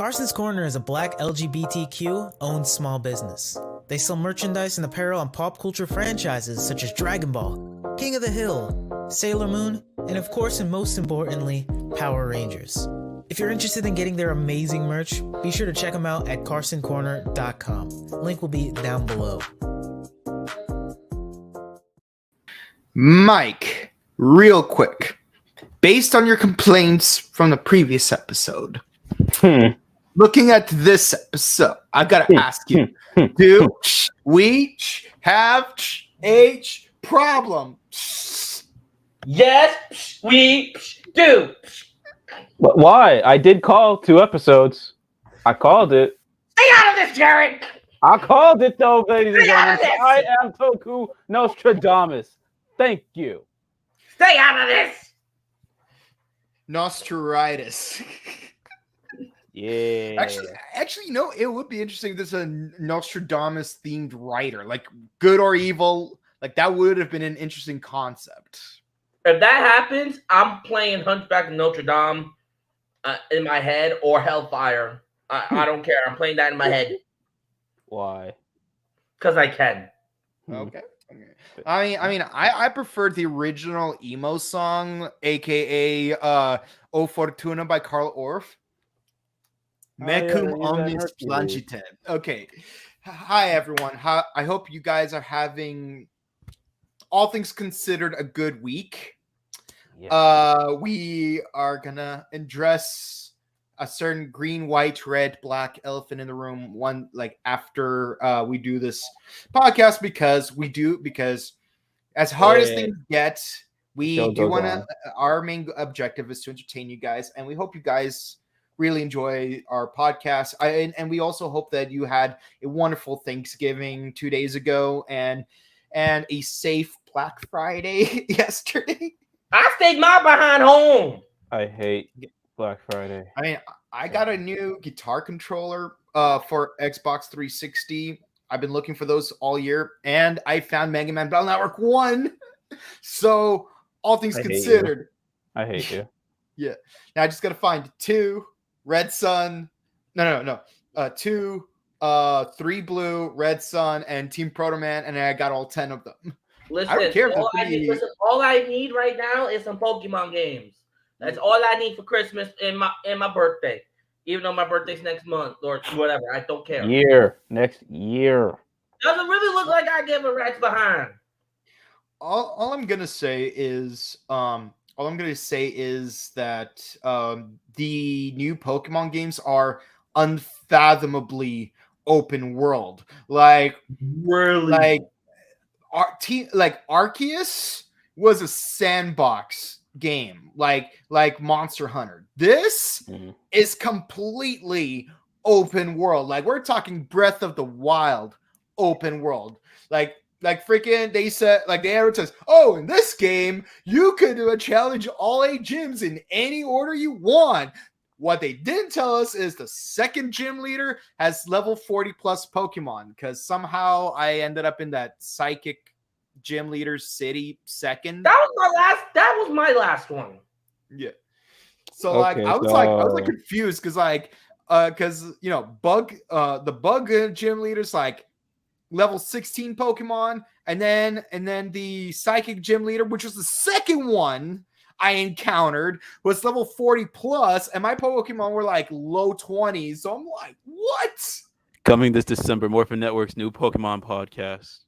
Carson's Corner is a black LGBTQ-owned small business. They sell merchandise and apparel on pop culture franchises such as Dragon Ball, King of the Hill, Sailor Moon, and of course and most importantly, Power Rangers. If you're interested in getting their amazing merch, be sure to check them out at carsoncorner.com. Link will be down below. Mike, real quick, based on your complaints from the previous episode, looking at this episode, I gotta ask you, do we have a problem? Yes, we do. But why? I did call 2 episodes. I called it. Stay out of this, Jared! I called it though, ladies and Stay out of gentlemen. this! I am Toku Nostradamus. Thank you. Stay out of this! Nostradamus. Yeah. Actually, you know, it would be interesting if there's a Nostradamus themed writer, like good or evil. Like that would have been an interesting concept. If that happens, I'm playing Hunchback of Notre Dame in my head or Hellfire. I don't care. I'm playing that in my head. Why? Because I can. Okay. I preferred the original emo song, aka O Fortuna by Carl Orff. Mecum omnis plancitem. Okay. Hi everyone. I hope you guys are having, all things considered, a good week. Yeah. We are gonna address a certain green, white, red, black elephant in the room one like after we do this podcast because as hard as things get, we do want to. Our main objective is to entertain you guys, and we hope you guys really enjoy our podcast. And we also hope that you had a wonderful Thanksgiving 2 days ago and a safe Black Friday yesterday. I stayed my behind home. I hate Black Friday. I mean, I got a new guitar controller for Xbox 360. I've been looking for those all year, and I found Mega Man Battle Network 1. So, all things considered. I hate you. Yeah. Now I just got to find 2 Red Sun. No. 2, 3 Blue, Red Sun, and Team Proto Man, and I got all 10 of them. Listen, I don't care all I need right now is some Pokemon games. That's all I need for Christmas and my birthday. Even though my birthday's next month or whatever, I don't care. Next year. Doesn't really look like I give a rat's behind. All I'm gonna say is that the new Pokemon games are unfathomably open world. Like really, like Arceus was a sandbox game, like Monster Hunter. This is completely open world. Like we're talking Breath of the Wild open world. Like freaking they said, like the arrow says, oh, in this game you could do a challenge all 8 gyms in any order you want. What they didn't tell us is the second gym leader has level 40 plus Pokemon, because somehow I ended up in that psychic gym leader city second. That was my last one. Yeah. So I was confused because you know, the bug gym leader's like level 16 Pokemon, and then the psychic gym leader, which was the second one I encountered, was level 40 plus, and my Pokemon were like low 20s. So I'm like, what? Coming this December, Morphin Network's new Pokemon podcast.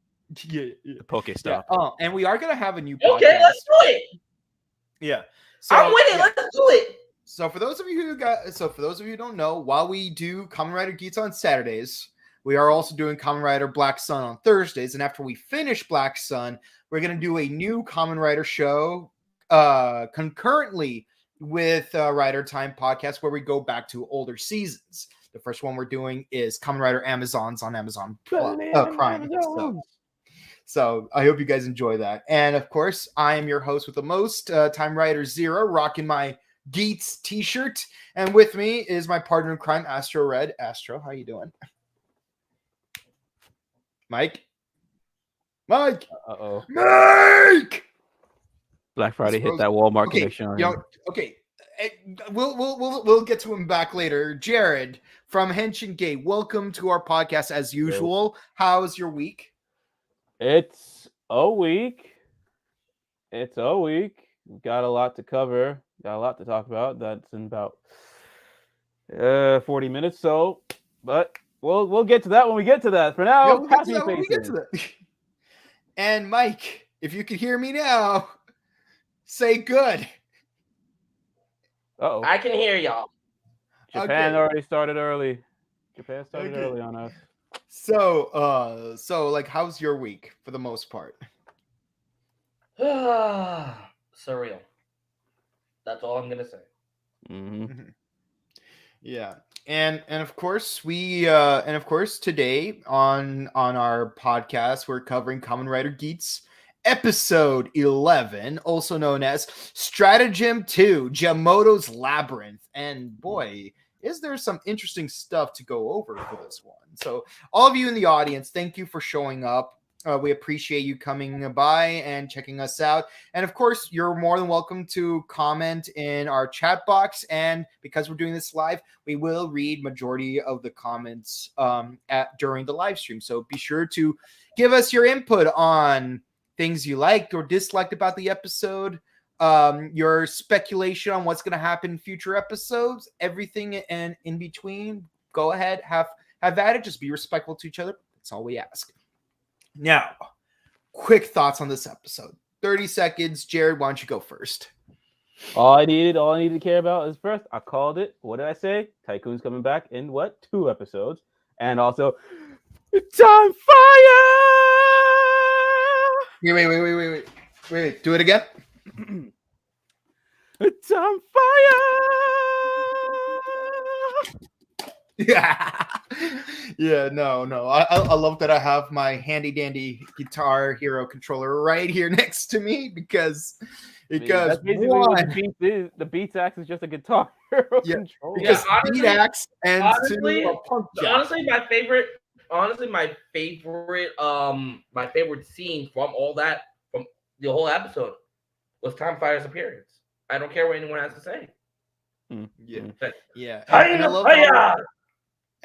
Yeah. The Pokestop. Yeah. And we are gonna have a new podcast. Okay, let's do it. Yeah. So, I'm with it. Let's do it. So for those of you who don't know, while we do Kamen Rider Geats on Saturdays, we are also doing Kamen Rider Black Sun on Thursdays. And after we finish Black Sun, we're gonna do a new Kamen Rider show concurrently with Rider Time podcast, where we go back to older seasons. The first one we're doing is Kamen Rider Amazons on Amazon Prime. So I hope you guys enjoy that. And of course, I am your host with the most, TimeRider Zero, rocking my Geats t-shirt. And with me is my partner in crime, Astro Red. Astro, how you doing? Mike? Uh-oh. Mike! Black Friday hit that Walmart connection. Okay. we'll get to him back later. Jared from Henshin Gate, welcome to our podcast as usual. How's your week? It's a week. It's a week. We've got a lot to cover. Got a lot to talk about. That's in about 40 minutes. So, but we'll get to that when we get to that. For now, We'll get to that when we get to that. And Mike, if you can hear me now, say good. Uh-oh. I can hear y'all. Japan already started early. Japan started early on us. So like, how's your week for the most part? Surreal. That's all I'm gonna say. Mm-hmm. Yeah, and of course today on our podcast we're covering Kamen Rider Geats episode 11, also known as Stratagem 2, Jyamoto's Labyrinth. And boy, is there some interesting stuff to go over for this one. So all of you in the audience, thank you for showing up. We appreciate you coming by and checking us out. And of course, you're more than welcome to comment in our chat box. And because we're doing this live, we will read majority of the comments during the live stream. So be sure to give us your input on things you liked or disliked about the episode, your speculation on what's going to happen in future episodes, everything and in between. Go ahead, have at it. Just be respectful to each other. That's all we ask. Now, quick thoughts on this episode. 30 seconds. Jared, why don't you go first? All I needed to care about is first, I called it. What did I say? Tycoon's coming back in 2 episodes? And also, time fire! Wait. Do it again. Time fire! Yeah, no. I love that I have my handy dandy Guitar Hero controller right here next to me because that's basically what the Beats is. The Beats axe is just a Guitar Hero controller. Because Beat axe and honestly, a punk jack. Honestly, my favorite scene from the whole episode was Time Fire's appearance. I don't care what anyone has to say. Yeah.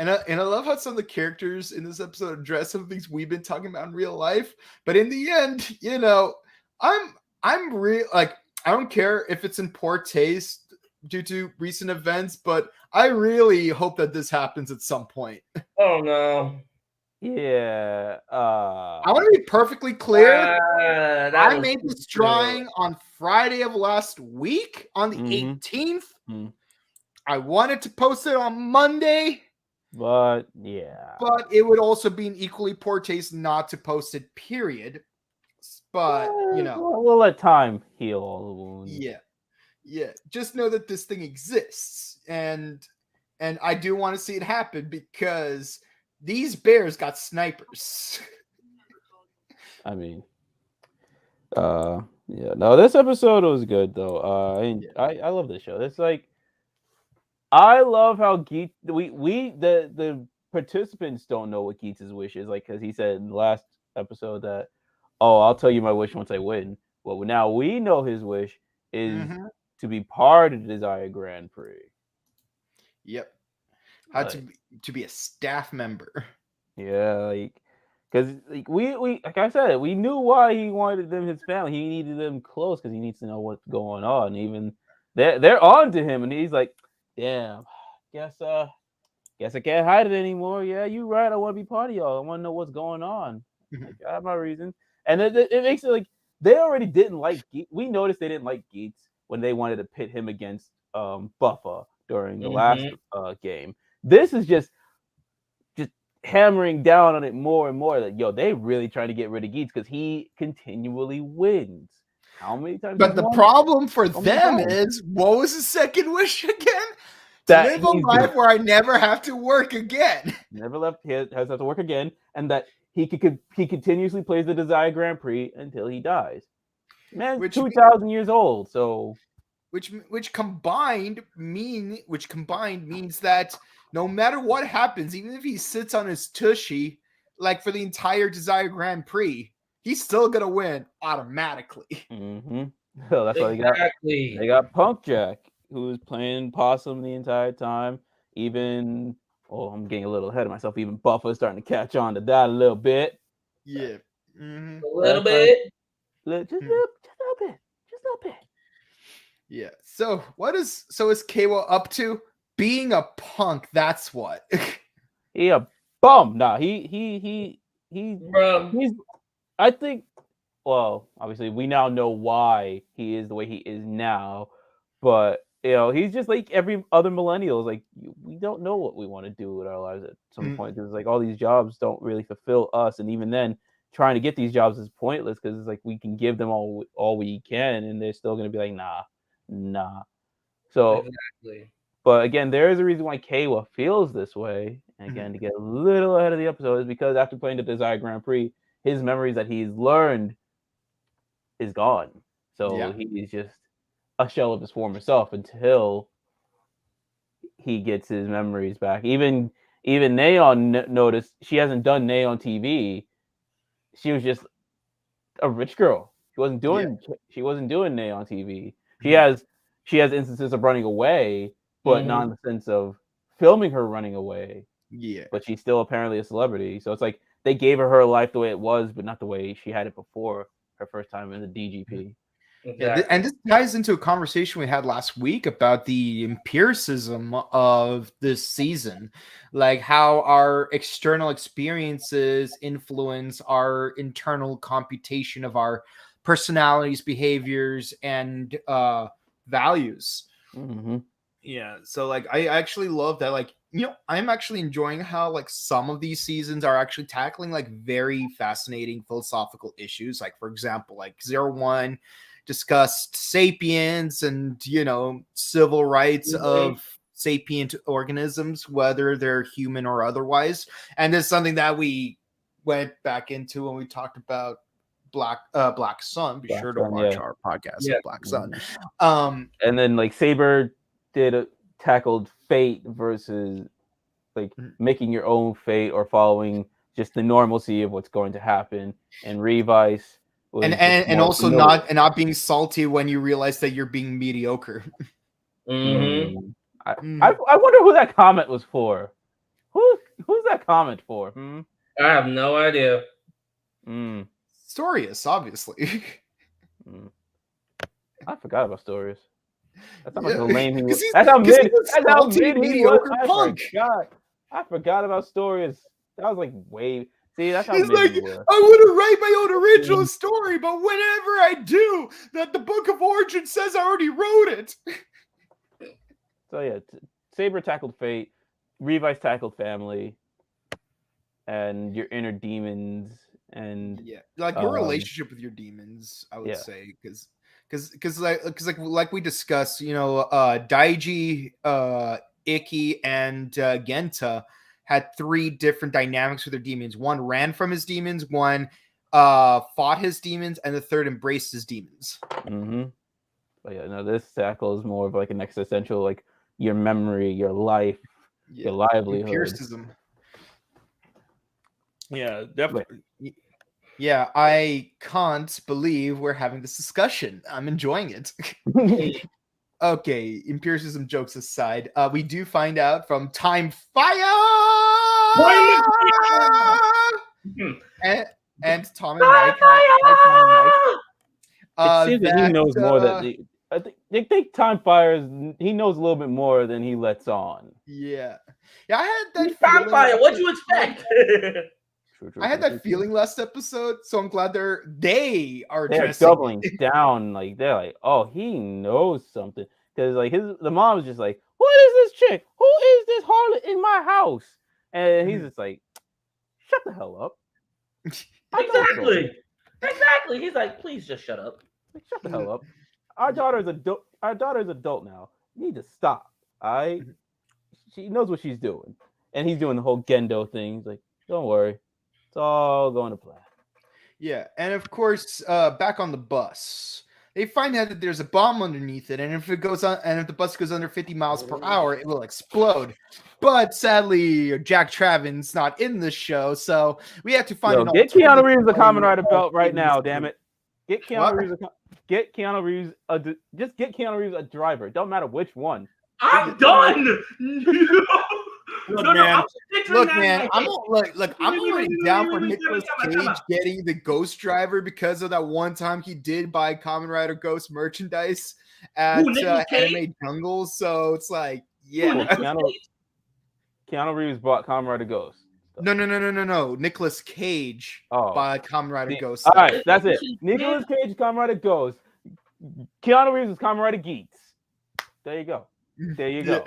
And I love how some of the characters in this episode address some things we've been talking about in real life. But in the end, I'm real. Like, I don't care if it's in poor taste due to recent events, but I really hope that this happens at some point. Oh no. Yeah. I want to be perfectly clear. I made this drawing on Friday of last week on the 18th. Mm-hmm. I wanted to post it on Monday. But yeah. But it would also be an equally poor taste not to post it, period. But we'll let time heal all the wounds. Yeah. Just know that this thing exists. And I do want to see it happen because these bears got snipers. I mean, no, this episode was good though. I love this show. It's like, I love how Geats, the participants don't know what Geats' wish is, like, because he said in the last episode that, I'll tell you my wish once I win. Well, now we know his wish is to be part of the Desire Grand Prix. Yep. How to be a staff member. Yeah, like, because we like I said, we knew why he wanted them, his family. He needed them close because he needs to know what's going on. Even they're on to him, and he's like, damn, guess I can't hide it anymore. Yeah, you right. I want to be part of y'all. I want to know what's going on. Like, I have my reason. And it makes it like they already didn't like Geats. We noticed they didn't like Geats when they wanted to pit him against Buffa during the last game. This is just hammering down on it more and more. That they really trying to get rid of Geats because he continually wins. How many times? But the problem for them is, what was his second wish again? To live a life where I never have to work again. He has to work again, and that he continuously plays the Desire Grand Prix until he dies. Man, 2,000 years old. So, which combined means that no matter what happens, even if he sits on his tushy, like for the entire Desire Grand Prix, he's still gonna win automatically. So that's why they got Punk Jack. who's playing Possum the entire time. Even I'm getting a little ahead of myself. Even Buffa's starting to catch on to that a little bit. Yeah. Mm-hmm. A little bit. Just a little bit. Yeah. So is Kawa up to? Being a punk, that's what. He a bum. Nah, he's I think obviously we now know why he is the way he is now, but he's just like every other millennial. Like we don't know what we want to do with our lives at some point, because like all these jobs don't really fulfill us, and even then trying to get these jobs is pointless, because it's like we can give them all we can and they're still going to be like nah. So exactly. But again, there is a reason why Kawa feels this way. And again, to get a little ahead of the episode, is because after playing the Desire Grand Prix, his memories that he's learned is gone. So he's just a shell of his former self until he gets his memories back. Even Neon noticed she hasn't done Neon TV. She was just a rich girl. She wasn't doing Neon TV. She has instances of running away, but not in the sense of filming her running away. Yeah. But she's still apparently a celebrity. So it's like they gave her life the way it was, but not the way she had it before her first time in the DGP. Exactly. Yeah, and this ties into a conversation we had last week about the empiricism of this season, like how our external experiences influence our internal computation of our personalities, behaviors, and values. Mm-hmm. Yeah, so like I actually love that. Like, I'm actually enjoying how like some of these seasons are actually tackling like very fascinating philosophical issues. Like, for example, like 01 discussed sapiens and civil rights of sapient organisms, whether they're human or otherwise. And this is something that we went back into when we talked about Black Sun. Be sure to watch our podcast of Black Sun. And then like Saber tackled fate versus like making your own fate or following just the normalcy of what's going to happen. And Revice and also not being salty when you realize that you're being mediocre. I wonder who that comment was for. Who's that comment for? I have no idea. Storius, obviously. I forgot about Storius. That's how much of a lame he was. That's how mid he was. I forgot about Storius. That was like way. See, that's how he's like, I want to write my own original story, but whenever I do, that the Book of Origin says I already wrote it. So yeah, Saber tackled fate, Revice tackled family, and your inner demons, and like your relationship with your demons, I would say, because like we discussed, Daiji, Ikki, and Genta had 3 different dynamics with their demons. One ran from his demons, one fought his demons, and the third embraced his demons. But yeah, no, this tackle is more of like an existential, like your memory, your life, your livelihood. Empiricism. Yeah, definitely. Yeah, I can't believe we're having this discussion. I'm enjoying it. Okay, empiricism jokes aside, we do find out from Time Fire and Tom and Mike. It seems that he knows more than I think Time Fire he knows a little bit more than he lets on. Yeah, I had that Time Fire. What'd you expect? True, I had that feeling last episode, so I'm glad they're doubling down. Like they're like, oh, he knows something, because like the mom's just like, what is this chick? Who is this harlot in my house? And he's just like, shut the hell up. Exactly. He's like, please just shut up. Like, shut the hell up. Our daughter's adult now. You need to stop. She knows what she's doing, and he's doing the whole Gendo thing. He's like, don't worry. It's all going to plan. Yeah, and of course, back on the bus, they find out that there's a bomb underneath it, and if the bus goes under 50 miles per hour, it will explode. But sadly, Jack Traven's not in the show, so we have to find get Keanu Reeves a Kamen Rider belt right now. Damn it! Get Keanu Reeves. get Keanu Reeves just get Keanu Reeves a driver. Don't matter which one. I'm done. Look, No, man. I'm picturing Look, that in man, my I'm head. I'm already down for Nicolas Come Cage on. getting the Ghost Driver because of that one time he did buy Kamen Rider Ghost merchandise at Who, Nicolas Cage? Anime Jungle. So it's like, Who, yeah. Nicolas Cage? Keanu Reeves bought Kamen Rider Ghost. No. Nicolas Cage by Kamen Rider Ghost. All right, that's it. Nicolas Cage, Kamen Rider Ghost. Keanu Reeves is Kamen Rider Geats. There you go. There you go.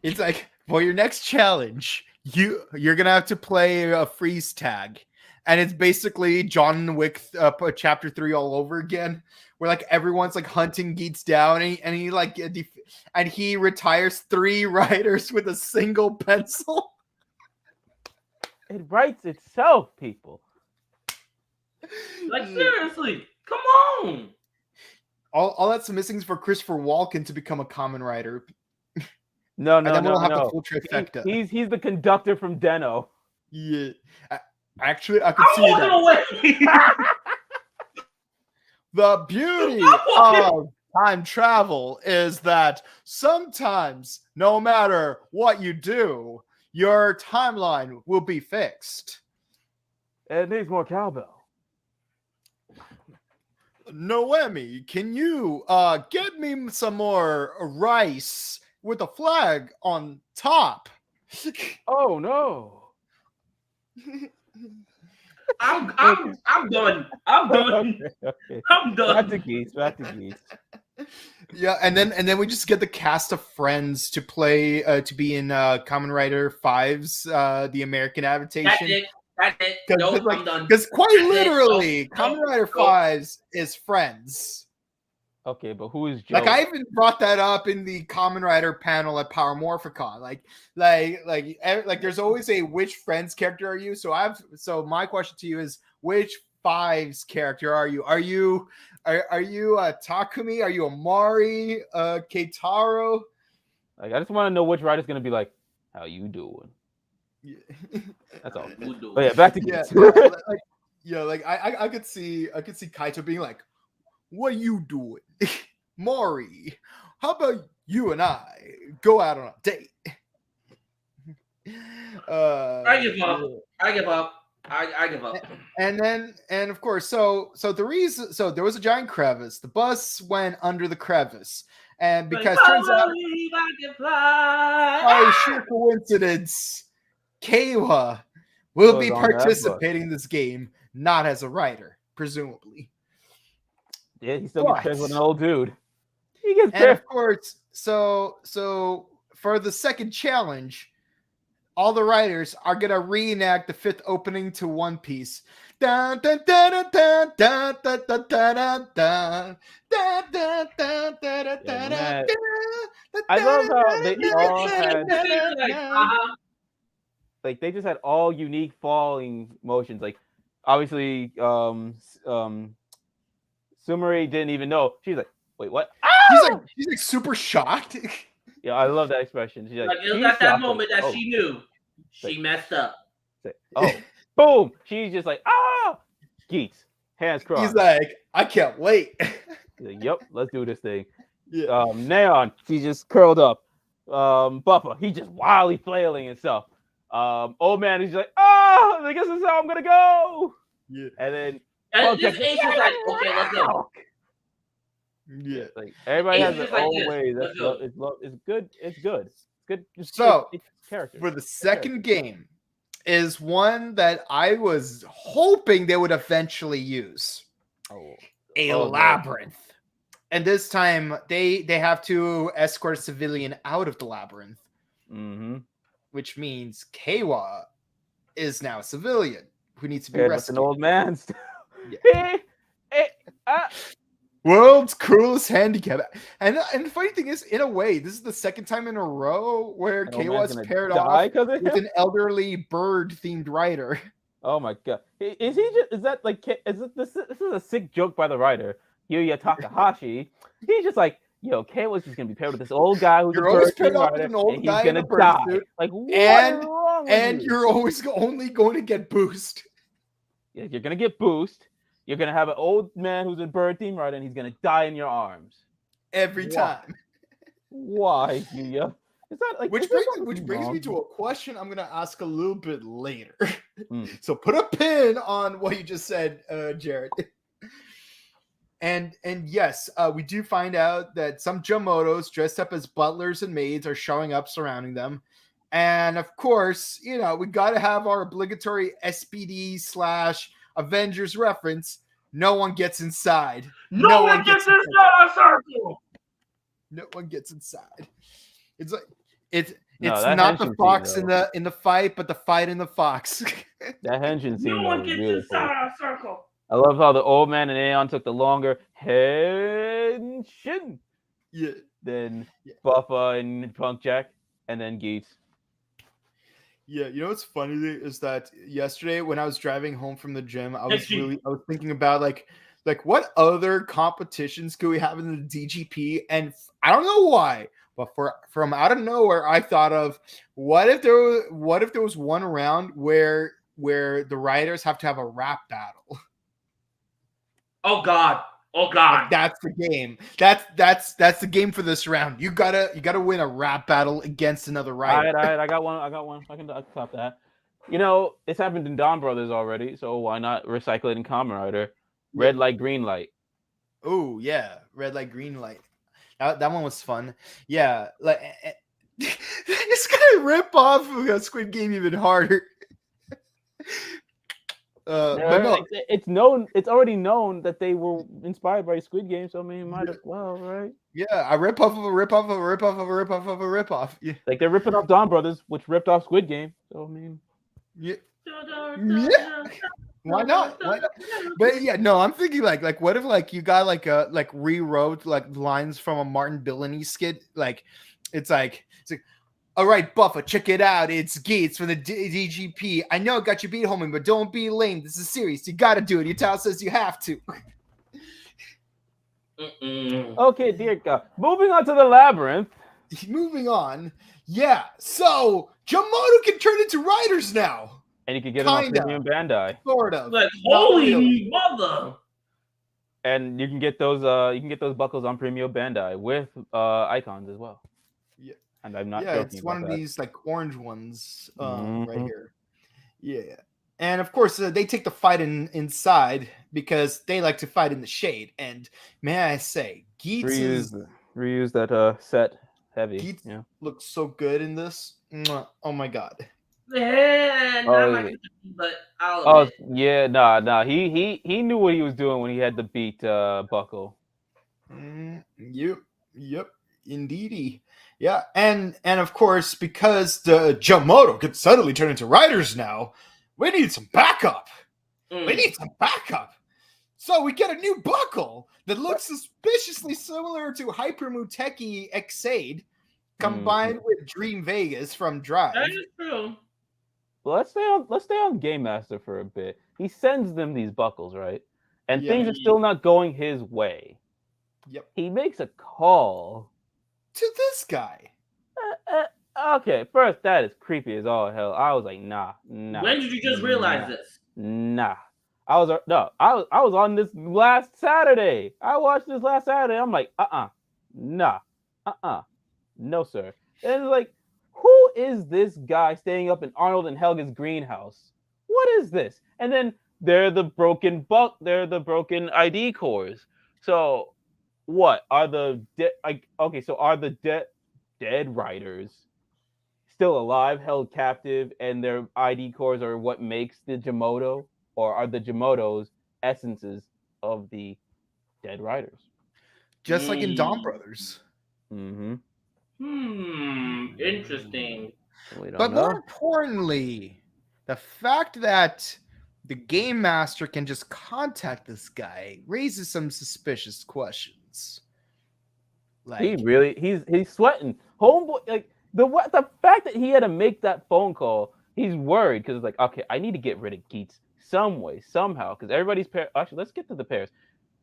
It's like for your next challenge, you're gonna have to play a freeze tag, and it's basically John Wick chapter 3 all over again, where like everyone's like hunting Geats down, and he retires 3 riders with a single pencil. It writes itself, people. Like seriously, come on. All that's missing is for Christopher Walken to become a Kamen Rider. No, And then we'll have the full trifecta. He's the conductor from Deno. Yeah. Actually, I could see that. Away. The beauty of time travel is that sometimes, no matter what you do, your timeline will be fixed. It needs more cowbell. Noemi, can you get me some more rice with a flag on top? Oh no. I'm done. I'm done. Okay. I'm done. Back to Geats. Yeah, and then we just get the cast of Friends to play to be in Kamen Rider 5's the American adaptation. That's it. Nope, I'm done. Because quite literally, Kamen Rider 5's is Friends. Okay, but who is Joe? Like I even brought that up in the Kamen Rider panel at Power Morphicon. Like there's always a which Friends character are you? So my question to you is which 5's character are you? Are you Takumi? Are you Amari? Keitaro? Like I just want to know which rider's gonna be like, how you doing? Yeah. That's all. But yeah, back to Geats. I could see Kaito being like, what are you doing? Maury, how about you and I go out on a date? I give up. I give up. And of course, so there was a giant crevice. The bus went under the crevice. And because turns out by sheer coincidence, Keiwa will be participating in this game, not as a writer, presumably. Yeah, he still gets paired with an old dude. He gets paired. And of course, so for the second challenge, all the writers are gonna reenact the 5th opening to One Piece. I love how they all had like they just had all unique falling motions. Like obviously, Sumari didn't even know. She's like, "Wait, what?" She's like super shocked. Yeah, I love that expression. She's like it was at that moment that she knew she messed up. Oh, boom! She's just like, Geats, hands crossed. He's like, I can't wait. Like, yep, let's do this thing. Yeah. Neon, she's just curled up. Buffa, he's just wildly flailing himself. Old man is like, I guess this is how I'm gonna go. Yeah. And then Just Ace is like, okay, let's go. Yeah. Like everybody has their own way. That's it's good. It's good. It's character. For the second game is one that I was hoping they would eventually use. A labyrinth. And this time they have to escort a civilian out of the labyrinth. Mm-hmm. Which means Keiwa is now a civilian who needs to be An rescued. old man still. Yeah. World's cruelest handicap. And the funny thing is, in a way, this is the second time in a row where Keiwa's paired off with an elderly bird-themed writer. Oh my god. Is this is a sick joke by the writer, Yuya Takahashi. He's just like, yo, Keiwa's just gonna be paired with this old guy who's paired off with an old guy and he's gonna die. Suit. Like, what and is wrong with and you? You're always only going to get boost. Yeah, you're gonna get boost. you're gonna have an old man who's a bird theme rider, and he's gonna die in your arms. Every time. Why, Yuya? Is that like Which brings me to a question I'm gonna ask a little bit later. So put a pin on what you just said, Jared. And yes, we do find out that some Jyamotos dressed up as butlers and maids are showing up surrounding them. And of course, we got to have our obligatory SPD/Avengers reference. No one gets inside. No one gets inside our circle. No one gets inside. It's like it's that not the henshin fox scene, in the fight, but the fight in the fox. That henshin scene. No one gets really inside cool. our circle. I love how the old man and Aeon took the longer henshin than Buffa and Punk Jack, and then Geats. Yeah, what's funny is that yesterday when I was driving home from the gym, I was thinking about like what other competitions could we have in the DGP, and I don't know why, but from out of nowhere, I thought of what if there was one round where the riders have to have a rap battle. Oh God. Like, that's the game. That's the game for this round. You gotta win a rap battle against another rider. All right. I got one. I can top that. It's happened in Dawn Brothers already, so why not recycle it in Kamen Rider? Red light, green light. Oh yeah, red light, green light. That one was fun. Yeah, like it's gonna rip off Squid Game even harder. But no, it's known. It's already known that they were inspired by Squid Game, so I mean, might as well, right? Yeah, a rip off of a rip off of a rip off of a rip off of a rip off. Yeah, like they're ripping off Dawn Brothers, which ripped off Squid Game. So I mean, yeah. Why not? But yeah, no, I'm thinking like what if like you got like rewrote like lines from a Martin Billany skit, like it's like all right, Buffa, check it out. It's Geats from the DGP. I know it got you beat, homie, but don't be lame. This is serious. You got to do it. Your talent says you have to. Okay, dear God. Moving on to the Labyrinth. Moving on. Yeah, so Jyamoto can turn into riders now. And you can get them on Premium Bandai. Sort of. Like, holy mother. And you can get those buckles on Premium Bandai with icons as well. Yeah. And I'm not joking. It's one of these like orange ones right here. Yeah. And of course, they take the fight inside because they like to fight in the shade. And may I say, Geats reuse that set heavy. Geats looks so good in this. Oh my God. Yeah, nah. He knew what he was doing when he had the beat buckle. Yep, indeedy. Yeah, and of course, because the Jyamoto could suddenly turn into riders now, we need some backup. We need some backup. So we get a new buckle that looks suspiciously similar to Hyper Muteki Xade, combined with Dream Vegas from Drive. That is true. Well, let's stay on Game Master for a bit. He sends them these buckles, right? And things are still not going his way. Yep. He makes a call to this guy. Okay, first that is creepy as all hell. I was like, nah. When did you just realize this? Nah. I was on this last Saturday. I watched this last Saturday. I'm like, no, sir. And it's like, who is this guy staying up in Arnold and Helga's greenhouse? What is this? And then they're the broken ID cores. So what are the dead riders still alive, held captive, and their ID cores are what makes the Jyamoto, or are the Jyamotos essences of the dead riders? Just like in Dawn Brothers. Interesting. But more importantly, the fact that the Game Master can just contact this guy raises some suspicious questions. Like he's sweating. Homeboy, like the fact that he had to make that phone call, he's worried because it's like, okay, I need to get rid of Geats some way, somehow, because everybody's actually, let's get to the pairs.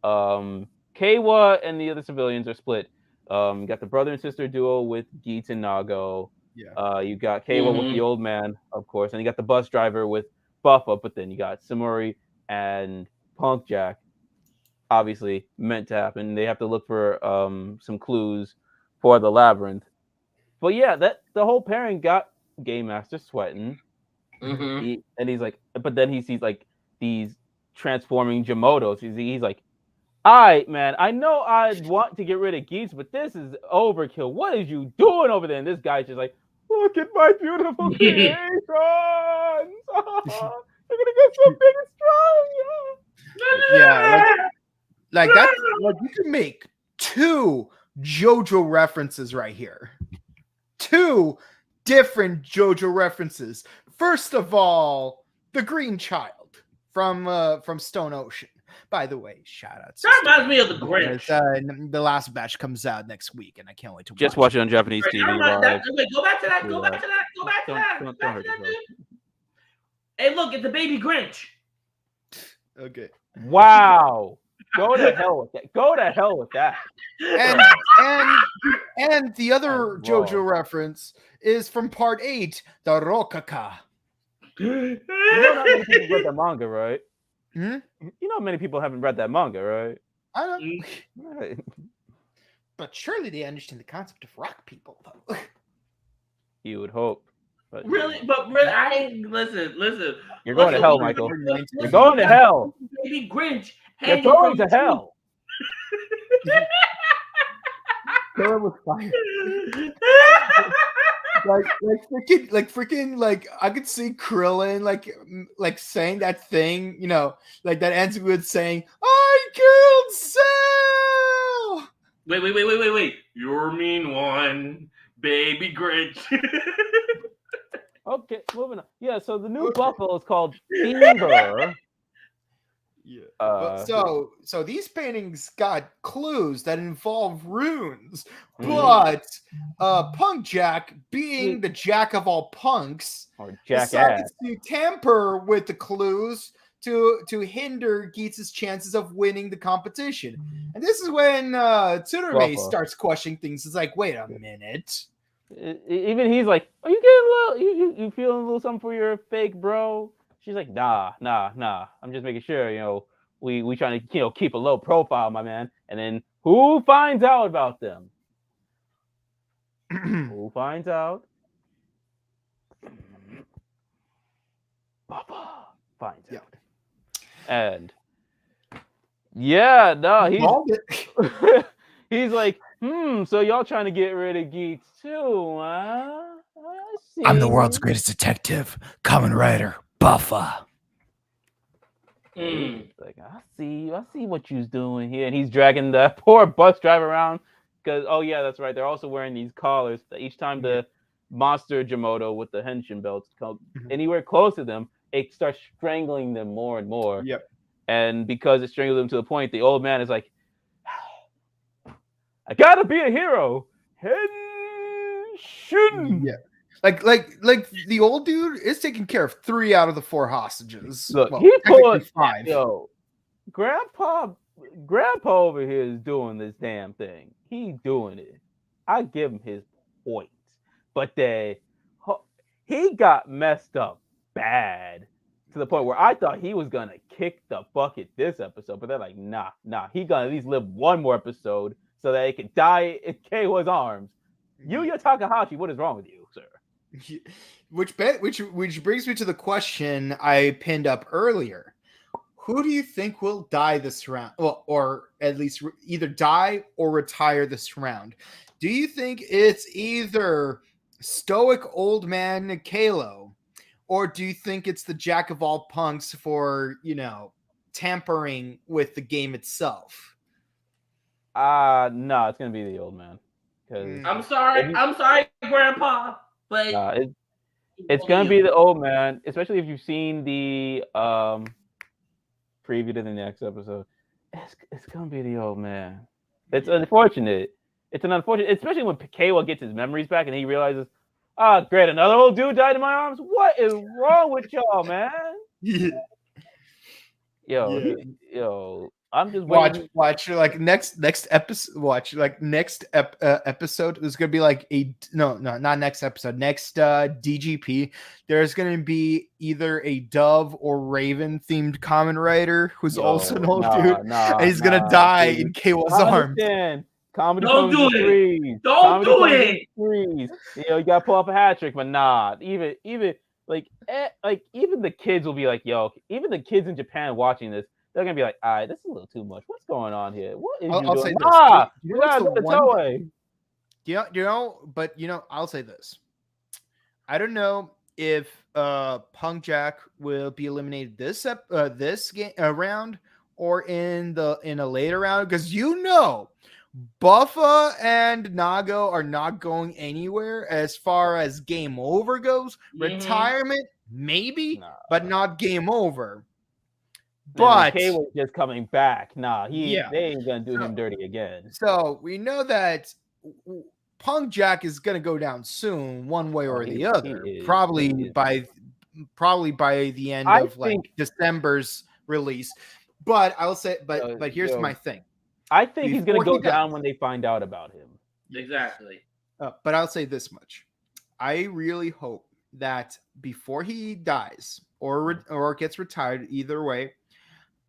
Keiwa and the other civilians are split. You got the brother and sister duo with Geats and Nago. Yeah. You got Keiwa with the old man, of course, and you got the bus driver with Buffa, but then you got Samuri and Punk Jack, obviously meant to happen. They have to look for some clues for the labyrinth. But yeah, that the whole pairing got Game Master sweating. Mm-hmm. He's like, but then he sees like these transforming Jyamotos. He's like, all right, man, I know I'd want to get rid of Geats, but this is overkill. What is you doing over there? And this guy's just like, look at my beautiful creations. They're gonna get so big and strong. Yeah, like that's like you can make 2 JoJo references right here. 2 different JoJo references. First of all, the Green Child from Stone Ocean. By the way, shout out. That reminds me of the Grinch. The last batch comes out next week, and I can't wait to Just watch it on Japanese TV. Wait, go back to that. Go back to that. Go back to that. Don't Back hurt to that, yourself. dude. Hey, look, it's a baby Grinch. Okay. Wow. Go to hell with that. Go to hell with that. And the other Oh, JoJo reference is from part 8, the Rokaka. You know not many people read that manga, right? Hmm? You know many people haven't read that manga, right? I don't know. Right. But surely they understand the concept of rock people, though. You would hope. But Really? But really, I ain't listen. You're going to Listen, hell, listen, Michael. listen, You're going to hell. Baby Grinch. You're hanging going from to the hell. Killer was fire. like freaking I could see Krillin like saying that thing, you know, like that ends with saying, "I killed Cell." Wait. You're a mean one, baby Grinch. Okay, moving on. Yeah, so the new buckle is called Fever. Yeah. So these paintings got clues that involve runes, Mhm. but Punk Jack, being the jack of all punks, Or decided jackass. to tamper with the clues to hinder Geats' chances of winning the competition. And this is when Tsurume Waffle. starts questioning things. It's like, wait a minute. Even he's like, "Are you getting a little? You feeling a little something for your fake bro?" She's like, "Nah. I'm just making sure, you know, we trying to, you know, keep a low profile, my man." And then who finds out about them? Who finds out? Papa finds out. And yeah, no, he's like, so y'all trying to get rid of Geats too, huh? I see. I'm the world's greatest detective, Kamen Rider, Buffa. Like, I see what you's doing here. And he's dragging the poor bus driver around because, oh yeah, that's right. They're also wearing these collars that each time the monster Jyamoto with the henshin belts come anywhere close to them, it starts strangling them more and more. Yep. And because it strangled them to the point, the old man is like, I gotta be a hero. Henshin. Yeah. Like the old dude is taking care of 3 out of the 4 hostages. Look, well, he technically put 5. Yo, Grandpa over here is doing this damn thing. He's doing it. I give him his points, but he got messed up bad to the point where I thought he was gonna kick the bucket this episode, but they're like, nah, he gonna at least live one more episode so that he can die in Keiwa's arms. Yuya Takahashi, what is wrong with you, sir? Which brings me to the question I pinned up earlier. Who do you think will die this round? Well, or at least either die or retire this round? Do you think it's either stoic old man Kalo, or do you think it's the jack of all punks for, you know, tampering with the game itself? No, it's gonna be the old man. I'm sorry, Grandpa, but it's gonna be the old man, especially if you've seen the preview to the next episode. It's gonna be the old man. It's unfortunate. It's an unfortunate, especially when Keiwa gets his memories back and he realizes, great, another old dude died in my arms. What is wrong with y'all, man? Yeah. Yo, I'm just waiting. Watch like next episode. Watch like next episode. There's gonna be like not next episode. Next DGP. There's gonna be either a Dove or Raven themed Kamen Rider who's also an old dude, and he's gonna die in Keiwa's arms. Comedy Don't comes do in it. threes. Don't Comedy do comes in it. threes. You know, you gotta pull off a hat trick, but nah. Even the kids will be like, yo. Even the kids in Japan watching this, they're gonna be like, all right, this is a little too much. What's going on here? What is I'll you doing? say this. You gotta do the Toei. I'll say this. I don't know if Punk Jack will be eliminated this game round or in a later round, because Buffa and Nago are not going anywhere as far as game over goes. Retirement, maybe, but not game over. But Kay was just coming back. Nah, they ain't gonna do him dirty again. So we know that Punk Jack is gonna go down soon, one way or the other. Probably by the end of December's release. But I'll say, but here's my thing. I think he's gonna go down when they find out about him. Exactly. But I'll say this much: I really hope that before he dies or gets retired, either way,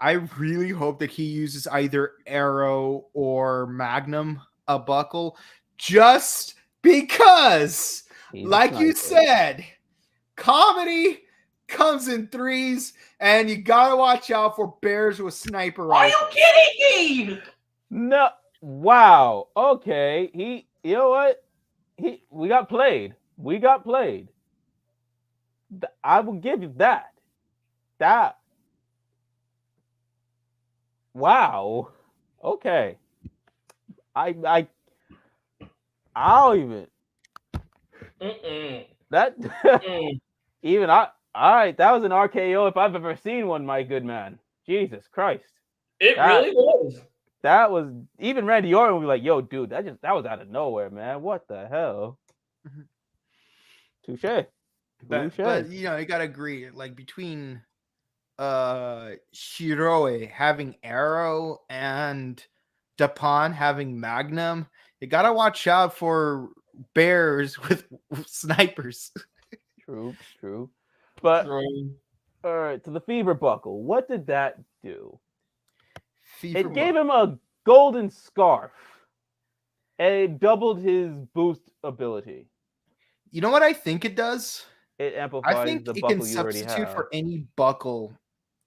I really hope that he uses either Arrow or Magnum a buckle, just because, like you said, comedy comes in threes, and you gotta watch out for bears with sniper rifles. Are you kidding me? No. Wow. Okay. You know what? We got played. I will give you that. Wow. Okay. I'll even. That even all right. That was an RKO if I've ever seen one, my good man. Jesus Christ. Really was. That was even Randy Orton would be like, "Yo, dude, that was out of nowhere, man. What the hell?" Touche. But you gotta agree, like between Shiroe having Arrow and Dapan having Magnum, you gotta watch out for bears with snipers. True. But all right, to the Fever Buckle, what did that do? It gave him a golden scarf, and it doubled his boost ability. You know what I think it does? It amplifies I think the it buckle can you already substitute have. for any buckle.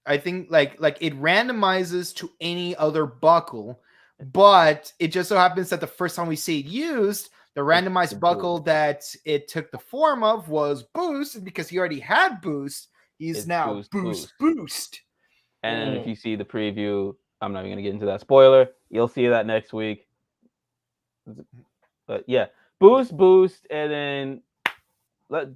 I think like it randomizes to any other buckle, but it just so happens that the first time we see it used, the randomized buckle that it took the form of was boost, because he already had boost. He's now boost. And if you see the preview, I'm not even gonna get into that spoiler. You'll see that next week. But yeah, boost, and then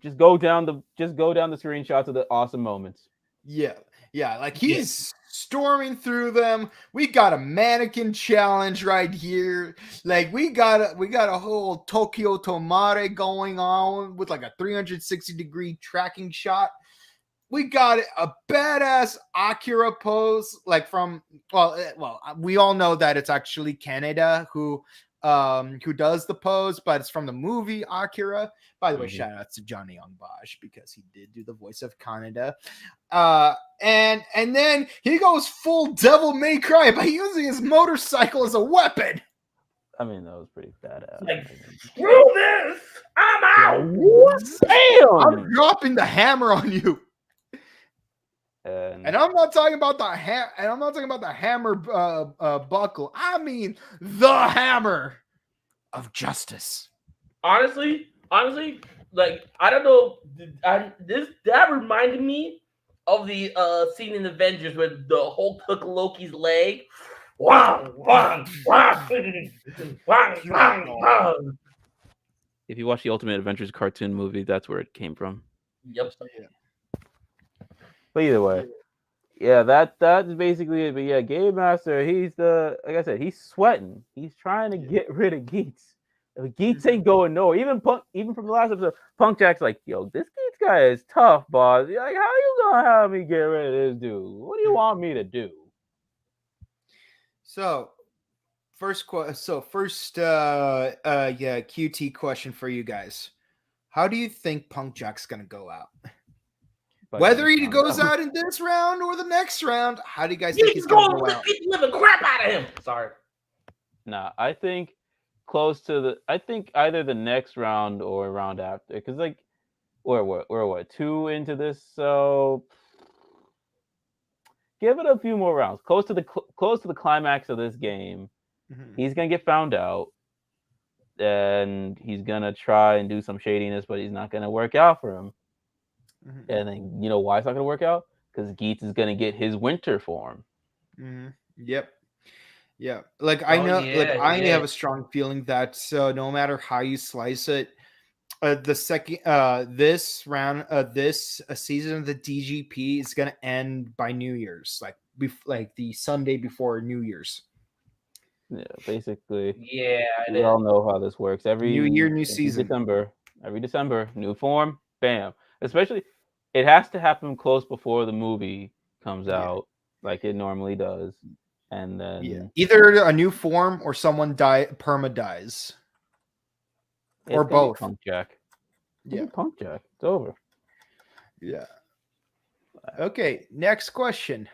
just go down the screenshots of the awesome moments. Yeah, like he's storming through them. We got a mannequin challenge right here. Like we got a whole Tokyo Tomare going on with like a 360-degree tracking shot. We got a badass Akira pose, like from we all know that it's actually Kaneda who does the pose, but it's from the movie Akira. By the way, shout out to Johnny Young Bosch because he did do the voice of Kaneda. And then he goes full Devil May Cry by using his motorcycle as a weapon. I mean, that was pretty badass. Like, screw this! I'm out! Damn! I'm dropping the hammer on you. And I'm not talking about the hammer buckle. I mean the hammer of justice. Honestly, like I don't know. That reminded me of the scene in Avengers where the Hulk took Loki's leg. Wow. If you watch the Ultimate Adventures cartoon movie, that's where it came from. Yep. But either way, yeah, that's basically it. But yeah, Game Master, like I said, he's sweating. He's trying to get rid of Geats. Geats ain't going nowhere. Even from the last episode, Punk Jack's like, yo, this Geats guy is tough, boss. Like, how you gonna have me get rid of this dude? What do you want me to do? So first QT question for you guys. How do you think Punk Jack's gonna go out? By Whether getting he found goes out. out in this round or the next round, how do you guys think He's he's gonna going go to out? beat the living crap out of him. Sorry. Nah, I think close to the. I think either the next round or round after, because like we're what 2 into this, so give it a few more rounds. Close to the climax of this game, he's gonna get found out, and he's gonna try and do some shadiness, but he's not gonna work out for him. And then you know why it's not gonna work out? Because Geats is gonna get his winter form. Yep. Yeah. Like I know, like I have a strong feeling that no matter how you slice it, the second this round this season of the DGP is gonna end by New Year's, like the Sunday before New Year's. Yeah, basically. Yeah, We all know how this works. New year, new season. Every December, new form, bam. Especially, it has to happen close before the movie comes out, like it normally does, and then either a new form or someone perma dies, or both. Punk Jack. Yeah, Punk Jack. It's over. Yeah. Okay, next question.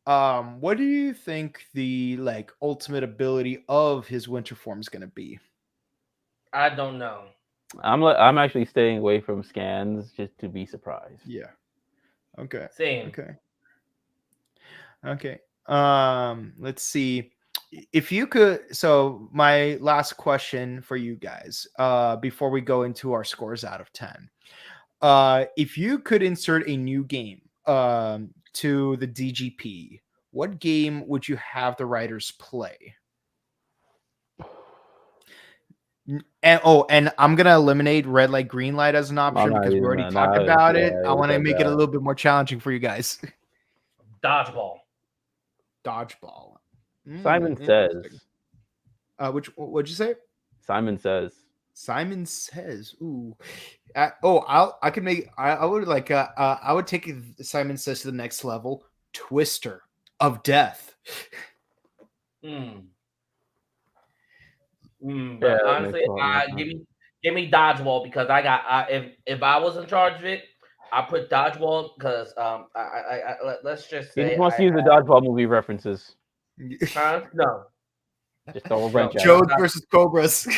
What do you think the ultimate ability of his winter form is going to be? I don't know. I'm actually staying away from scans just to be surprised. Yeah. Okay. Same. Okay. Let's see. If you could, so my last question for you guys, before we go into our scores out of 10. If you could insert a new game to the DGP, what game would you have the writers play? And I'm gonna eliminate red light, green light as an option because we already talked about it. I want to make it a little bit more challenging for you guys. Dodgeball. Simon Says. What'd you say? Simon Says. Ooh. I would take Simon Says to the next level. Twister of Death. But honestly, give me Dodgeball because I got if I was in charge of it, I put Dodgeball because let's just say he just wants to use the Dodgeball movie references. No. Just throw a wrench at Jodes versus Cobras.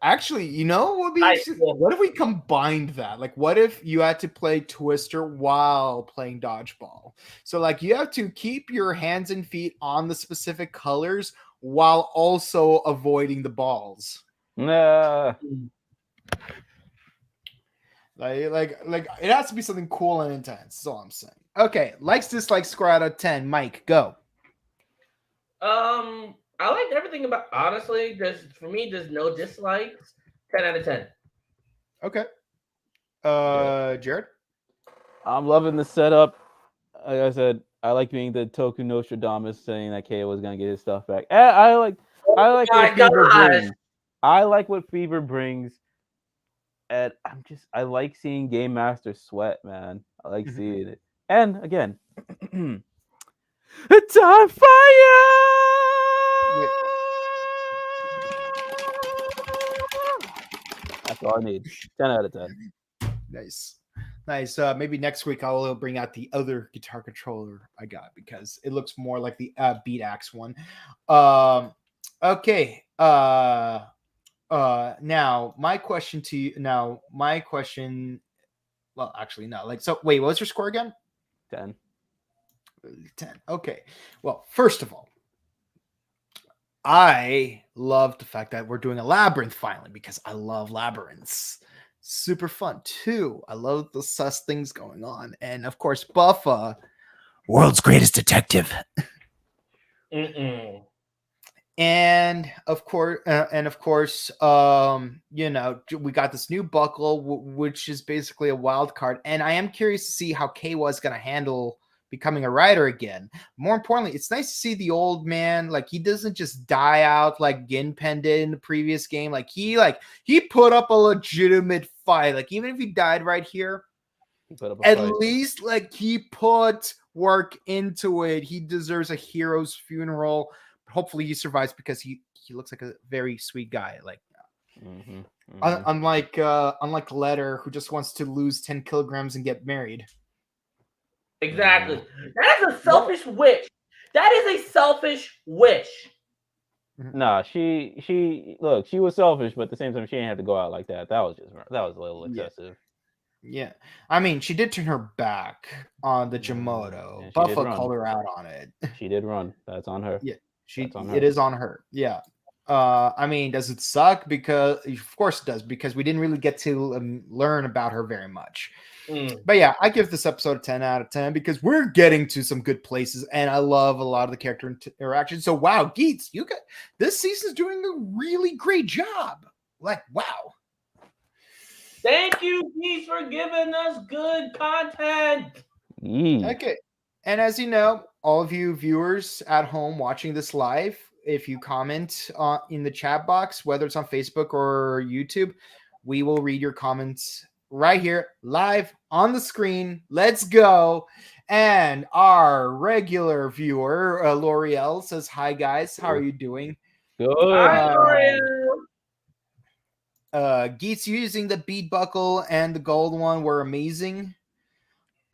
Actually, you know what would be what if we combined that? Like, what if you had to play Twister while playing Dodgeball? So, like, you have to keep your hands and feet on the specific colors while also avoiding the balls. Nah. Like it has to be something cool and intense. That's all I'm saying. Okay, likes, dislikes, score out of 10. Mike, go. I liked everything about. Honestly, for me, there's no dislikes. 10 out of 10. Okay. Jared. I'm loving the setup. Like I said, I like being the Toku Nostradamus saying that KO was gonna get his stuff back. And I like what Fever brings. I like what Fever brings. And I like seeing Game Master sweat, man. I like seeing it. And again, it's on fire. That's all I need. 10 out of 10. Nice. Maybe next week I'll bring out the other guitar controller I got because it looks more like the Beat Axe one. Okay. Now my question to you. Well, actually, no. Wait, what was your score again? 10. 10. Okay. Well, first of all, I love the fact that we're doing a Labyrinth finally because I love Labyrinths. Super fun too. I love the sus things going on, and of course, Buffa, world's greatest detective. And of course, we got this new buckle, which is basically a wild card, and I am curious to see how Kawa is going to handle becoming a rider again. More importantly, it's nice to see the old man, like, he doesn't just die out like Ginpen did in the previous game. He put up a legitimate fight. Like, even if he died right here, at least he put work into it. He deserves a hero's funeral. Hopefully he survives because he looks like a very sweet guy. Like unlike Letter, who just wants to lose 10 kilograms and get married. Exactly. That is a selfish wish. That is a selfish wish. Nah, she look, she was selfish, but at the same time, she didn't have to go out like that. That was a little excessive. Yeah. I mean, she did turn her back on the Jyamoto. Yeah, Buffalo called her out on it. She did run. That's on her. Yeah. On her. It is on her. Yeah. I mean, does it suck? Because of course it does, because we didn't really get to learn about her very much. But yeah, I give this episode a 10 out of 10 because we're getting to some good places, and I love a lot of the character interaction. So wow, Geats, this season's doing a really great job. Like, wow. Thank you, Geats, for giving us good content. Okay. And as you know, all of you viewers at home watching this live, if you comment in the chat box, whether it's on Facebook or YouTube, we will read your comments right here, live on the screen. Let's go. And our regular viewer, L'Oreal, says, hi, guys. How are you doing? Good. Hi, L'Oreal. Geats using the bead buckle and the gold one were amazing.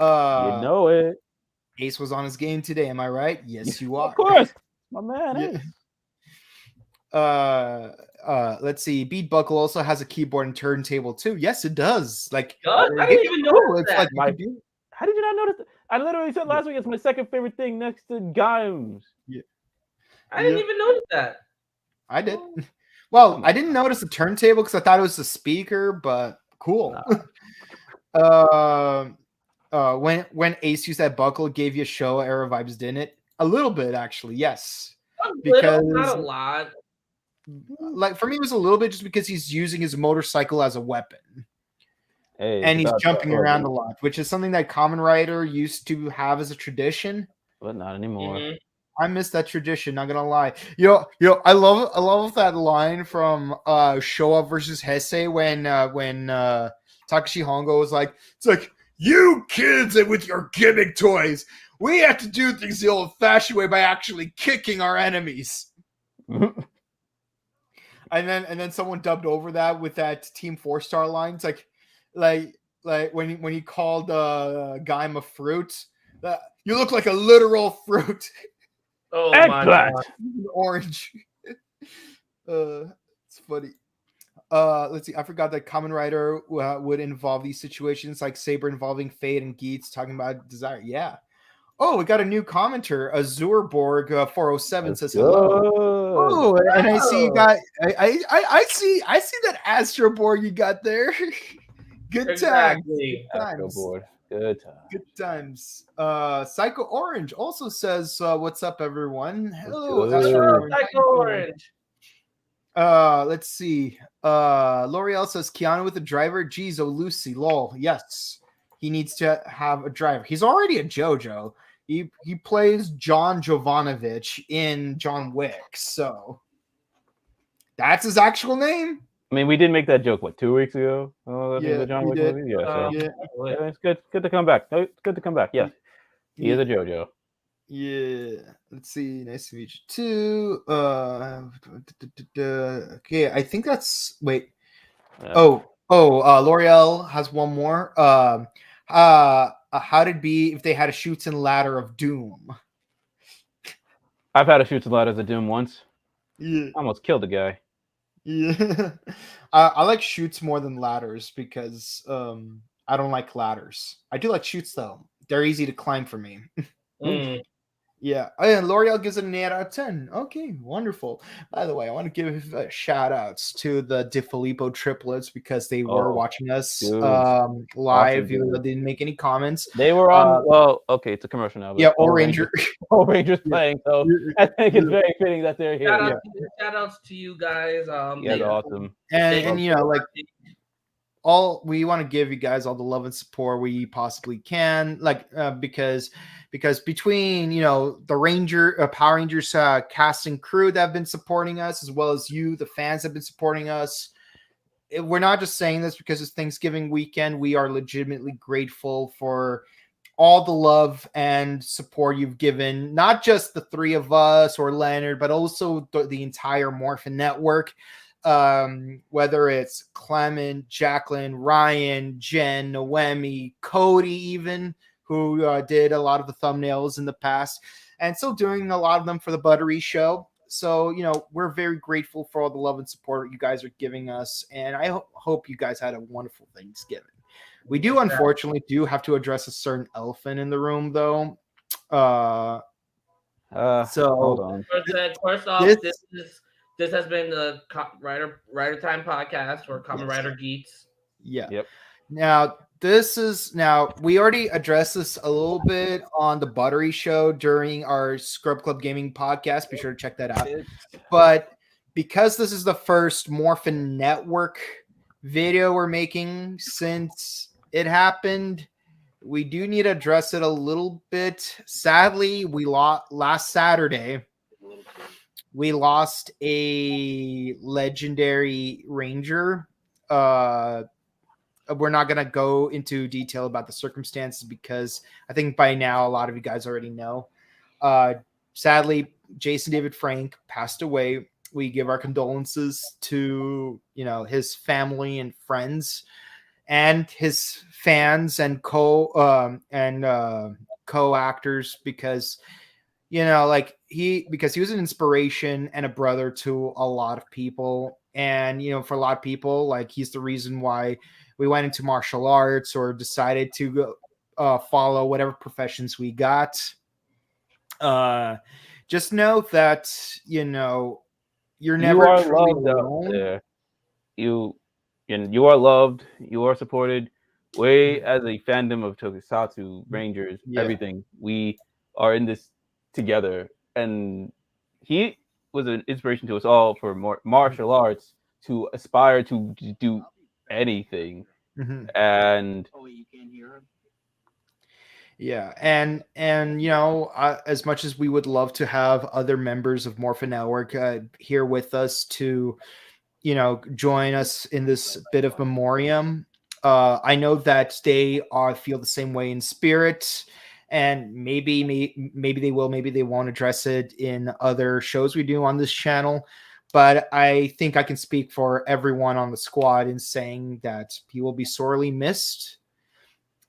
You know it. Ace was on his game today. Am I right? Yes, you are. Of course. My man. Yeah. Let's see. Bead buckle also has a keyboard and turntable too. Yes, it does. Like, I didn't even notice that. Like, how did you not notice that? I literally said last week it's my second favorite thing next to Games. Yeah. I didn't even notice that. I did. Well, I didn't notice the turntable because I thought it was the speaker, but cool. When Ace used that buckle, it gave you show era vibes, didn't it? A little bit, actually, yes. Because not a lot. Like for me, it was a little bit just because he's using his motorcycle as a weapon. Hey, and he's jumping around a lot, which is something that Kamen Rider used to have as a tradition, but not anymore. I miss that tradition, not gonna lie. Yo, I love that line from Showa versus Heisei when Takashi Hongo was like, it's like, you kids and with your gimmick toys, we have to do things the old-fashioned way by actually kicking our enemies. and then someone dubbed over that with that Team 4-star line. It's like when he called Gaim a fruit, you look like a literal fruit. Oh my God. Orange. It's funny. Let's see. I forgot that Kamen Rider would involve these situations, like Saber involving Fate and Geats talking about desire. Yeah. Oh, we got a new commenter. Azurborg 407 says hello. Oh, and I see you got. I see that Astroborg you got there. Good exactly. times. Good times. Good times. Psycho Orange also says, "What's up, everyone? Hello, Psycho Orange." Let's see. L'Oreal says Keanu with a driver. Geez, oh Lucy, lol. Yes, he needs to have a driver. He's already a JoJo. He plays John Jovanovic in John Wick, so that's his actual name. I mean, we did make that joke 2 weeks ago. Yeah, John Wick movie. Yeah, it's good to come back. It's good to come back. Yes, he is a JoJo. Yeah. Let's see. Nice to meet you too. Okay, I think that's wait. Yeah. L'Oreal has one more. How'd it be if they had a Shoots and Ladder of Doom? I've had a Shoots and Ladders of Doom once. Yeah. I almost killed a guy. Yeah. I like shoots more than ladders because I don't like ladders. I do like shoots though. They're easy to climb for me. Yeah. And L'Oreal gives it an 8 out of 10. Okay, wonderful. By the way, I want to give shout outs to the DeFilippo triplets because they were watching us live. Even though they didn't make any comments. They were on. Okay, it's a commercial now. Yeah, Rangers playing. So I think it's very fitting that they're here. Shout outs to you guys. Yeah, they're awesome. And we want to give you guys all the love and support we possibly can, because between the Power Rangers cast and crew that have been supporting us, as well as you, the fans, have been supporting us. We're not just saying this because it's Thanksgiving weekend. We are legitimately grateful for all the love and support you've given, not just the three of us or Leonard, but also the entire Morphin Network. Whether it's Clement, Jacqueline, Ryan, Jen, Noemi, Cody, even, who did a lot of the thumbnails in the past, and still doing a lot of them for the Buttery Show. So, you know, we're very grateful for all the love and support you guys are giving us, and I hope you guys had a wonderful Thanksgiving. We do, unfortunately, have to address a certain elephant in the room, though. So hold on. First off, this has been the Rider Time podcast for Kamen Rider Geats. Yeah. Yep. Now we already addressed this a little bit on the Buttery Show during our Scrub Club Gaming podcast. Be sure to check that out. But because this is the first Morphin Network video we're making since it happened, we do need to address it a little bit. Sadly, we last Saturday. We lost a legendary ranger. We're not going to go into detail about the circumstances because I think by now a lot of you guys already know. Sadly, Jason David Frank passed away. We give our condolences to, you know, his family and friends and his fans and co-actors, because, you know, like because he was an inspiration and a brother to a lot of people. And, you know, for a lot of people, like, he's the reason why we went into martial arts or decided to follow whatever professions we got. Just know that, you know, you're never truly alone. You are loved. You are supported. We, as a fandom of Tokusatsu, Rangers, everything, we are in this together. And he was an inspiration to us all for martial arts, to aspire to do anything. And yeah, and you know, as much as we would love to have other members of Morphin Network here with us to, you know, join us in this bit of memoriam, I know that they feel the same way in spirit, and maybe they will, maybe they won't address it in other shows we do on this channel. But I think I can speak for everyone on the squad in saying that he will be sorely missed.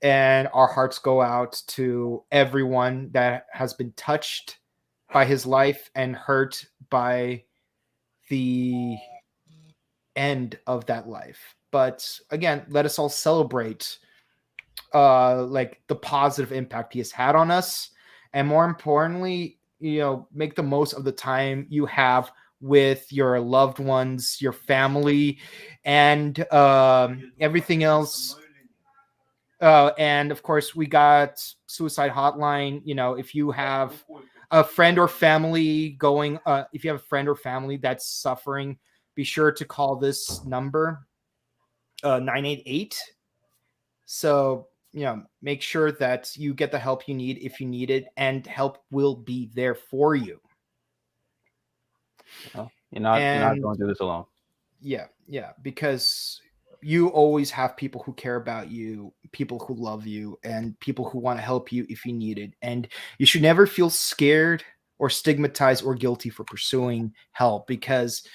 And our hearts go out to everyone that has been touched by his life and hurt by the end of that life. But again, let us all celebrate like the positive impact he has had on us. And more importantly, you know, make the most of the time you have with your loved ones, your family, and everything else. And of course, we got suicide hotline. You know, if you have a friend or family going, if you have a friend or family that's suffering, be sure to call this number, 988. So, you know, make sure that you get the help you need if you need it, and help will be there for you. You're not going through this alone. Yeah, because you always have people who care about you, people who love you, and people who want to help you if you need it. And you should never feel scared or stigmatized or guilty for pursuing help, because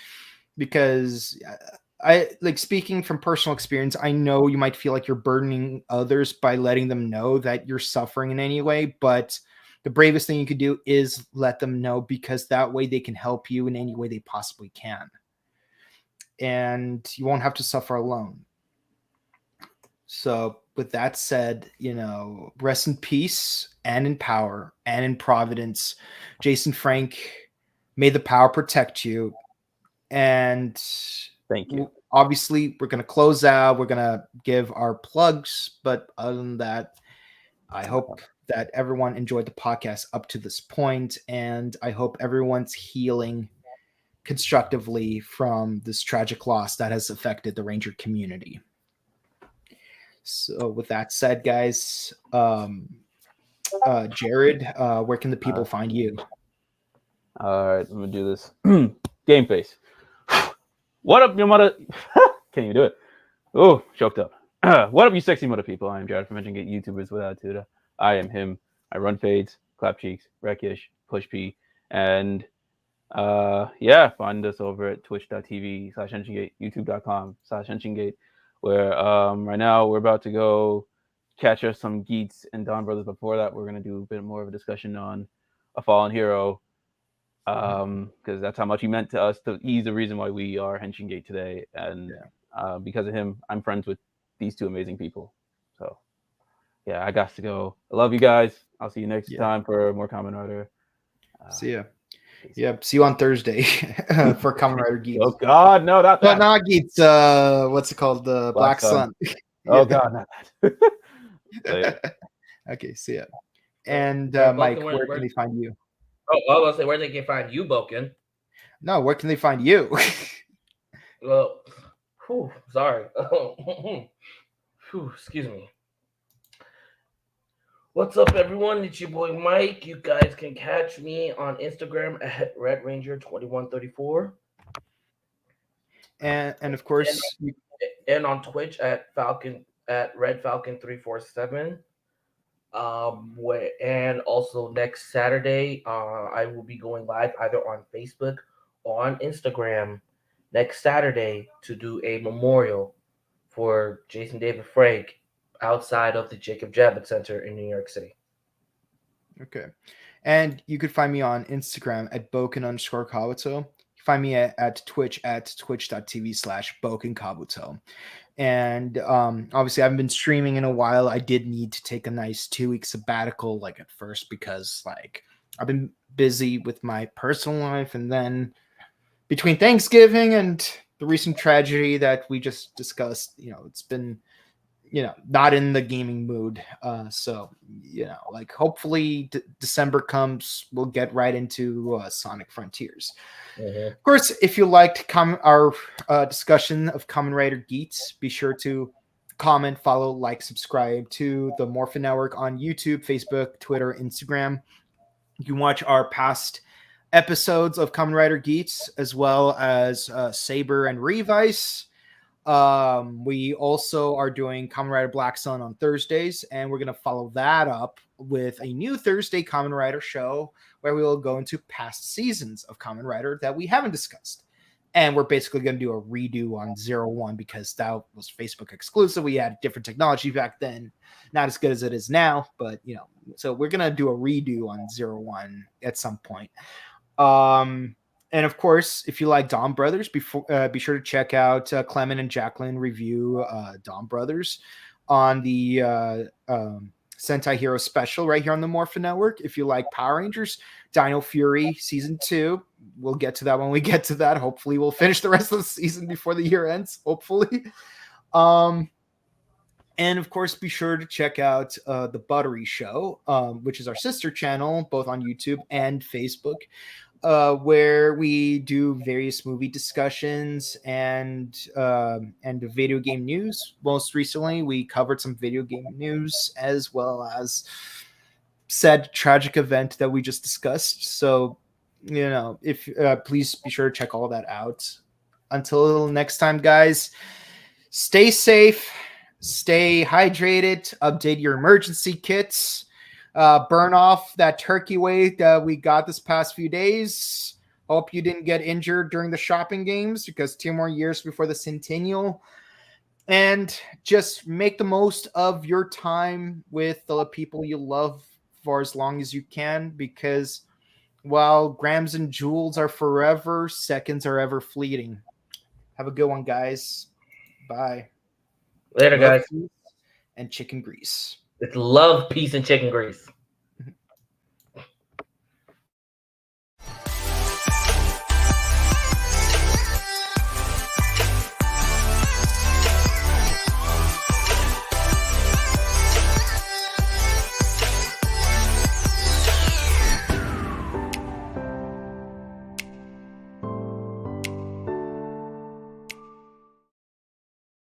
I, like, speaking from personal experience, I know you might feel like you're burdening others by letting them know that you're suffering in any way, but the bravest thing you could do is let them know, because that way they can help you in any way they possibly can. And you won't have to suffer alone. So with that said, you know, rest in peace and in power and in providence. Jason Frank, may the power protect you. And thank you. Obviously, we're going to close out. We're going to give our plugs. But other than that, I hope that everyone enjoyed the podcast up to this point. And I hope everyone's healing constructively from this tragic loss that has affected the Ranger community. So with that said, guys, Jared, where can the people find you? All right, I'm gonna do this. Game face. What up, your mother? Can't even do it. Oh, choked up. What up, you sexy mother people? I am Jared from Mentioning YouTubers Without Tutor. I am him. I run fades, clap cheeks, wreckish, push P, and find us over at twitch.tv/henchingate, youtube.com/henchingate, where right now we're about to go catch us some Geats and Don Brothers. Before that, we're gonna do a bit more of a discussion on A Fallen Hero, because that's how much he meant to us. He's the reason why we are Henchingate today, and because of him, I'm friends with these two amazing people. So yeah, I got to go. I love you guys. I'll see you next time for more Kamen Rider. See ya. Yep. See you on Thursday for Kamen Rider Geats. Oh God, no, not that. Not Geats. What's it called? The Black Sun. Oh God, not that. Okay. See ya. And Mike, where can they find you? Oh, I was gonna say, where they can find you, Boken? No, where can they find you? Well, sorry. Excuse me. What's up, everyone? It's your boy Mike. You guys can catch me on Instagram at RedRanger2134. And of course, and on Twitch at RedFalcon347. And also next Saturday, I will be going live either on Facebook or on Instagram next Saturday to do a memorial for Jason David Frank outside of the Jacob Javits Center in New York City. Okay. And you could find me on Instagram at Boken_Kabuto. You find me at Twitch at twitch.tv/BokenKabuto. And obviously I haven't been streaming in a while. I did need to take a nice 2-week sabbatical at first because I've been busy with my personal life, and then between Thanksgiving and the recent tragedy that we just discussed, it's been not in the gaming mood. So hopefully December comes, we'll get right into Sonic Frontiers. Mm-hmm. Of course, if you liked our discussion of Kamen Rider Geats, be sure to comment, follow, like, subscribe to the Morphin Network on YouTube, Facebook, Twitter, Instagram. You can watch our past episodes of Kamen Rider Geats, as well as Saber and Revice. We also are doing Kamen Rider Black Sun on Thursdays, and we're going to follow that up with a new Thursday Kamen Rider show where we will go into past seasons of Kamen Rider that we haven't discussed. And we're basically going to do a redo on 01 because that was Facebook exclusive. We had different technology back then, not as good as it is now, but so we're going to do a redo on 01 at some point. And of course, if you like Dawn Brothers, be sure to check out Clement and Jacqueline review Dawn Brothers on the Sentai Hero special right here on the Morphin Network. If you like Power Rangers, Dino Fury Season 2, we'll get to that when we get to that. Hopefully, we'll finish the rest of the season before the year ends, hopefully. And of course, be sure to check out The Buttery Show, which is our sister channel, both on YouTube and Facebook, where we do various movie discussions and video game news. Most recently, we covered some video game news as well as said tragic event that we just discussed. So, if please be sure to check all that out. Until next time, guys, stay safe, stay hydrated, update your emergency kits. Burn off that turkey weight that we got this past few days. Hope you didn't get injured during the shopping games because 2 more years before the Centennial. And just make the most of your time with the people you love for as long as you can, because while grams and joules are forever, seconds are ever fleeting. Have a good one, guys. Bye. Later, guys. And chicken grease. It's love, peace, and chicken grease.